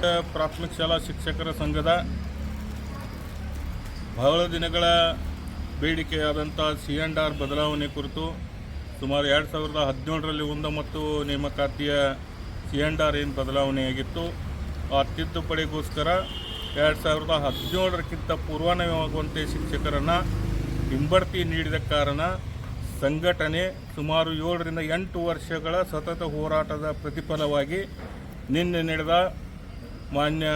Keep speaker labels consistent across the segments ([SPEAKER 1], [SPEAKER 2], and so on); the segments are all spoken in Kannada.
[SPEAKER 1] ಪ್ರಾಥಮಿಕ ಶಾಲಾ ಶಿಕ್ಷಕರ ಸಂಘದ ಬಹಳ ದಿನಗಳ ಬೇಡಿಕೆಯಾದಂಥ C&R ಬದಲಾವಣೆ ಕುರಿತು ಸುಮಾರು 2017ರಲ್ಲಿ ಮತ್ತು ನೇಮಕಾತಿಯ C&R ಏನು ಬದಲಾವಣೆಯಾಗಿತ್ತು ಆ ತಿದ್ದುಪಡಿಗೋಸ್ಕರ 2017ಕ್ಕಿಂತ ಪೂರ್ವನವಾಗುವಂತೆ ಶಿಕ್ಷಕರನ್ನು ಹಿಂಬಡ್ತಿ ನೀಡಿದ ಕಾರಣ ಸಂಘಟನೆ ಸುಮಾರು 7ರಿಂದ 8 ವರ್ಷಗಳ ಸತತ ಹೋರಾಟದ ಪ್ರತಿಫಲವಾಗಿ ನಿನ್ನೆ ನಡೆದ ಮಾನ್ಯ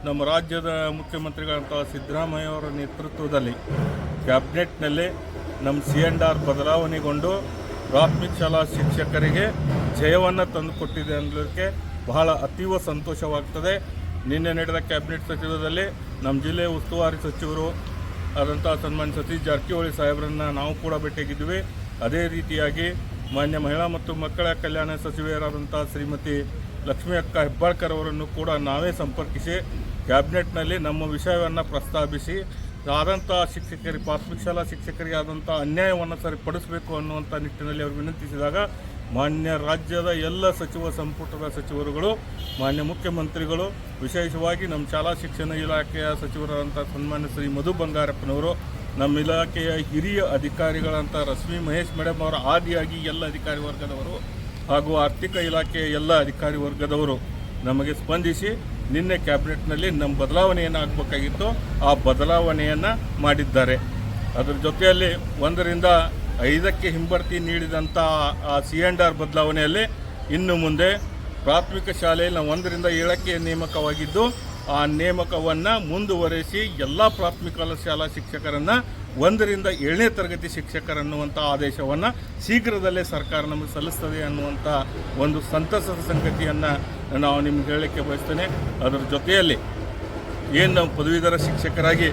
[SPEAKER 1] ನಮ್ಮ ರಾಜ್ಯದ ಮುಖ್ಯಮಂತ್ರಿಗಳಂಥ ಸಿದ್ದರಾಮಯ್ಯ ಅವರ ನೇತೃತ್ವದಲ್ಲಿ ಕ್ಯಾಬಿನೆಟ್ನಲ್ಲಿ ನಮ್ಮ C&R ಬದಲಾವಣೆಗೊಂಡು ಪ್ರಾಥಮಿಕ ಶಾಲಾ ಶಿಕ್ಷಕರಿಗೆ ಜಯವನ್ನು ತಂದುಕೊಟ್ಟಿದೆ ಅನ್ನೋದಕ್ಕೆ ಬಹಳ ಅತೀವ ಸಂತೋಷವಾಗ್ತದೆ. ನಿನ್ನೆ ನಡೆದ ಕ್ಯಾಬಿನೆಟ್ ಸಚಿವರಲ್ಲಿ ನಮ್ಮ ಜಿಲ್ಲೆಯ ಉಸ್ತುವಾರಿ ಸಚಿವರು ಆದಂಥ ಸನ್ಮಾನ್ಯ ಸತೀಶ್ ಜಾರಕಿಹೊಳಿ ಸಾಹೇಬರನ್ನು ನಾವು ಕೂಡ ಭೇಟಿಯಾಗಿದ್ವಿ. ಅದೇ ರೀತಿಯಾಗಿ ಮಾನ್ಯ ಮಹಿಳಾ ಮತ್ತು ಮಕ್ಕಳ ಕಲ್ಯಾಣ ಸಚಿವೆಯರಾದಂಥ ಶ್ರೀಮತಿ ಲಕ್ಷ್ಮೀ ಅಕ್ಕ ಹೆಬ್ಬಾಳ್ಕರ್ ಅವರನ್ನು ಕೂಡ ನಾವೇ ಸಂಪರ್ಕಿಸಿ ಕ್ಯಾಬಿನೆಟ್ನಲ್ಲಿ ನಮ್ಮ ವಿಷಯವನ್ನು ಪ್ರಸ್ತಾಪಿಸಿ ಆದಂಥ ಶಿಕ್ಷಕರಿಗೆ ಪ್ರಾಥಮಿಕ ಶಾಲಾ ಶಿಕ್ಷಕರಿಗೆ ಆದಂಥ ಅನ್ಯಾಯವನ್ನು ಸರಿಪಡಿಸಬೇಕು ಅನ್ನುವಂಥ ನಿಟ್ಟಿನಲ್ಲಿ ಅವರು ವಿನಂತಿಸಿದಾಗ ಮಾನ್ಯ ರಾಜ್ಯದ ಎಲ್ಲ ಸಚಿವ ಸಂಪುಟದ ಸಚಿವರುಗಳು, ಮಾನ್ಯ ಮುಖ್ಯಮಂತ್ರಿಗಳು, ವಿಶೇಷವಾಗಿ ನಮ್ಮ ಶಾಲಾ ಶಿಕ್ಷಣ ಇಲಾಖೆಯ ಸಚಿವರಾದಂಥ ಸನ್ಮಾನ್ಯ ಶ್ರೀ ಮಧು ಬಂಗಾರಪ್ಪನವರು, ನಮ್ಮ ಇಲಾಖೆಯ ಹಿರಿಯ ಅಧಿಕಾರಿಗಳಂಥ ರಶ್ಮಿ ಮಹೇಶ್ ಮೇಡಮ್ ಅವರ ಆದಿಯಾಗಿ ಎಲ್ಲ ಅಧಿಕಾರಿ ವರ್ಗದವರು ಹಾಗೂ ಆರ್ಥಿಕ ಇಲಾಖೆಯ ಎಲ್ಲ ಅಧಿಕಾರಿ ವರ್ಗದವರು ನಮಗೆ ಸ್ಪಂದಿಸಿ ನಿನ್ನೆ ಕ್ಯಾಬಿನೆಟ್ನಲ್ಲಿ ನಮ್ಮ ಬದಲಾವಣೆಯನ್ನು ಆಗಬೇಕಾಗಿತ್ತು ಆ ಬದಲಾವಣೆಯನ್ನು ಮಾಡಿದ್ದಾರೆ. ಅದರ ಜೊತೆಯಲ್ಲಿ 1ರಿಂದ 5ಕ್ಕೆ ಹಿಂಬಡ್ತಿ ನೀಡಿದಂಥ ಆ C&R ಬದಲಾವಣೆಯಲ್ಲಿ ಇನ್ನು ಮುಂದೆ ಪ್ರಾಥಮಿಕ ಶಾಲೆಯಲ್ಲಿ 1ರಿಂದ 7ಕ್ಕೆ ನೇಮಕವಾಗಿದ್ದು ಆ ನೇಮಕವನ್ನು ಮುಂದುವರೆಸಿ ಎಲ್ಲ ಪ್ರಾಥಮಿಕ ಶಾಲಾ ಶಿಕ್ಷಕರನ್ನು 1ರಿಂದ 7ನೇ ತರಗತಿ ಶಿಕ್ಷಕರನ್ನುವಂಥ ಆದೇಶವನ್ನು ಶೀಘ್ರದಲ್ಲೇ ಸರ್ಕಾರ ನಮಗೆ ಸಲ್ಲಿಸ್ತದೆ ಅನ್ನುವಂಥ ಒಂದು ಸಂತಸದ ಸಂಗತಿಯನ್ನು ನಾವು ನಿಮ್ಗೆ ಹೇಳಲಿಕ್ಕೆ ಬಯಸ್ತೇನೆ. ಅದರ ಜೊತೆಯಲ್ಲಿ ಏನು ನಾವು ಪದವೀಧರ ಶಿಕ್ಷಕರಾಗಿ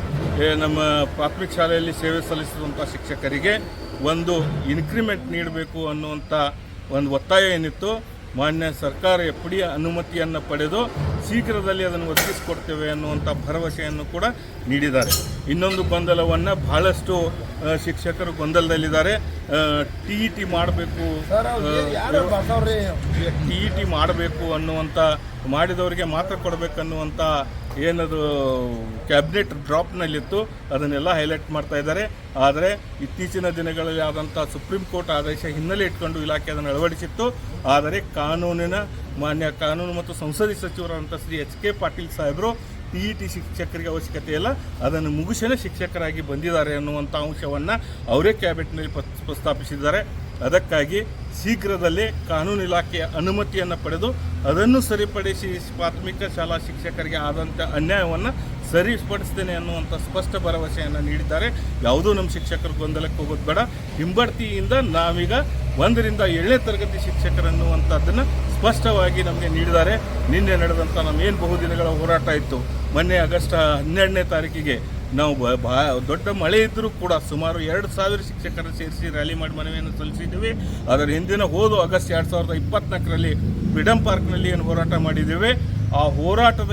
[SPEAKER 1] ನಮ್ಮ ಪ್ರಾಥಮಿಕ ಶಾಲೆಯಲ್ಲಿ ಸೇವೆ ಸಲ್ಲಿಸಿದಂಥ ಶಿಕ್ಷಕರಿಗೆ ಒಂದು ಇನ್ಕ್ರಿಮೆಂಟ್ ನೀಡಬೇಕು ಅನ್ನುವಂಥ ಒಂದು ಒತ್ತಾಯ ಏನಿತ್ತು, ಮಾನ್ಯ ಸರ್ಕಾರ FD ಅನುಮತಿಯನ್ನು ಪಡೆದು ಶೀಘ್ರದಲ್ಲಿ ಅದನ್ನು ಒದಗಿಸಿಕೊಡ್ತೇವೆ ಅನ್ನುವಂಥ ಭರವಸೆಯನ್ನು ಕೂಡ ನೀಡಿದ್ದಾರೆ. ಇನ್ನೊಂದು ಗೊಂದಲವನ್ನು ಬಹಳಷ್ಟು ಶಿಕ್ಷಕರು ಗೊಂದಲದಲ್ಲಿದ್ದಾರೆ. TET ಮಾಡಬೇಕು, TET ಮಾಡಬೇಕು ಅನ್ನುವಂಥ, ಮಾಡಿದವರಿಗೆ ಮಾತ್ರ ಕೊಡಬೇಕನ್ನುವಂಥ ಏನದು ಕ್ಯಾಬಿನೆಟ್ ಡ್ರಾಪ್ನಲ್ಲಿತ್ತು ಅದನ್ನೆಲ್ಲ ಹೈಲೈಟ್ ಮಾಡ್ತಾ ಇದ್ದಾರೆ. ಆದರೆ ಇತ್ತೀಚಿನ ದಿನಗಳಲ್ಲಿ ಆದಂಥ ಸುಪ್ರೀಂ ಕೋರ್ಟ್ ಆದೇಶ ಹಿನ್ನೆಲೆ ಇಟ್ಕೊಂಡು ಇಲಾಖೆ ಅದನ್ನು ಅಳವಡಿಸಿತ್ತು. ಆದರೆ ಮಾನ್ಯ ಕಾನೂನು ಮತ್ತು ಸಂಸದೀಯ ಸಚಿವರಾದಂಥ ಶ್ರೀ HK ಪಾಟೀಲ್ ಸಾಹೇಬರು TET ಶಿಕ್ಷಕರಿಗೆ ಅವಶ್ಯಕತೆ ಇಲ್ಲ, ಅದನ್ನು ಮುಗಿಸೇ ಶಿಕ್ಷಕರಾಗಿ ಬಂದಿದ್ದಾರೆ ಅನ್ನುವಂಥ ಅಂಶವನ್ನು ಅವರೇ ಕ್ಯಾಬಿನೆಟ್ನಲ್ಲಿ ಪ್ರಸ್ತಾಪಿಸಿದ್ದಾರೆ. ಅದಕ್ಕಾಗಿ ಶೀಘ್ರದಲ್ಲೇ ಕಾನೂನು ಇಲಾಖೆಯ ಅನುಮತಿಯನ್ನು ಪಡೆದು ಅದನ್ನು ಸರಿಪಡಿಸಿ ಪ್ರಾಥಮಿಕ ಶಾಲಾ ಶಿಕ್ಷಕರಿಗೆ ಆದಂಥ ಅನ್ಯಾಯವನ್ನು ಸರಿಪಡಿಸ್ತೇನೆ ಅನ್ನುವಂಥ ಸ್ಪಷ್ಟ ಭರವಸೆಯನ್ನು ನೀಡಿದ್ದಾರೆ. ಯಾವುದೂ ನಮ್ಮ ಶಿಕ್ಷಕರು ಗೊಂದಲಕ್ಕೆ ಹೋಗೋದು ಬೇಡ. ಹಿಂಬಡ್ತಿಯಿಂದ ನಾವೀಗ 1ರಿಂದ 7ನೇ ತರಗತಿ ಶಿಕ್ಷಕರನ್ನುವಂಥದ್ದನ್ನು ಸ್ಪಷ್ಟವಾಗಿ ನಮಗೆ ನೀಡಿದ್ದಾರೆ. ನಿನ್ನೆ ನಡೆದಂಥ ನಮ್ಮೇನು ಬಹುದಿನಗಳ ಹೋರಾಟ ಇತ್ತು, ಮೊನ್ನೆ ಆಗಸ್ಟ್ 12ನೇ ತಾರೀಕಿಗೆ ನಾವು ದೊಡ್ಡ ಮಳೆ ಇದ್ದರೂ ಕೂಡ ಸುಮಾರು 2,000 ಶಿಕ್ಷಕರ ಸೇರಿಸಿ ರ್ಯಾಲಿ ಮಾಡಿ ಮನವಿಯನ್ನು ಸಲ್ಲಿಸಿದ್ದೀವಿ. ಅದರ ಹಿಂದಿನ ಆಗಸ್ಟ್ 2024ರಲ್ಲಿ ಫ್ರೀಡಂ ಪಾರ್ಕ್ನಲ್ಲಿ ಏನು ಹೋರಾಟ ಮಾಡಿದ್ದೇವೆ, ಆ ಹೋರಾಟದ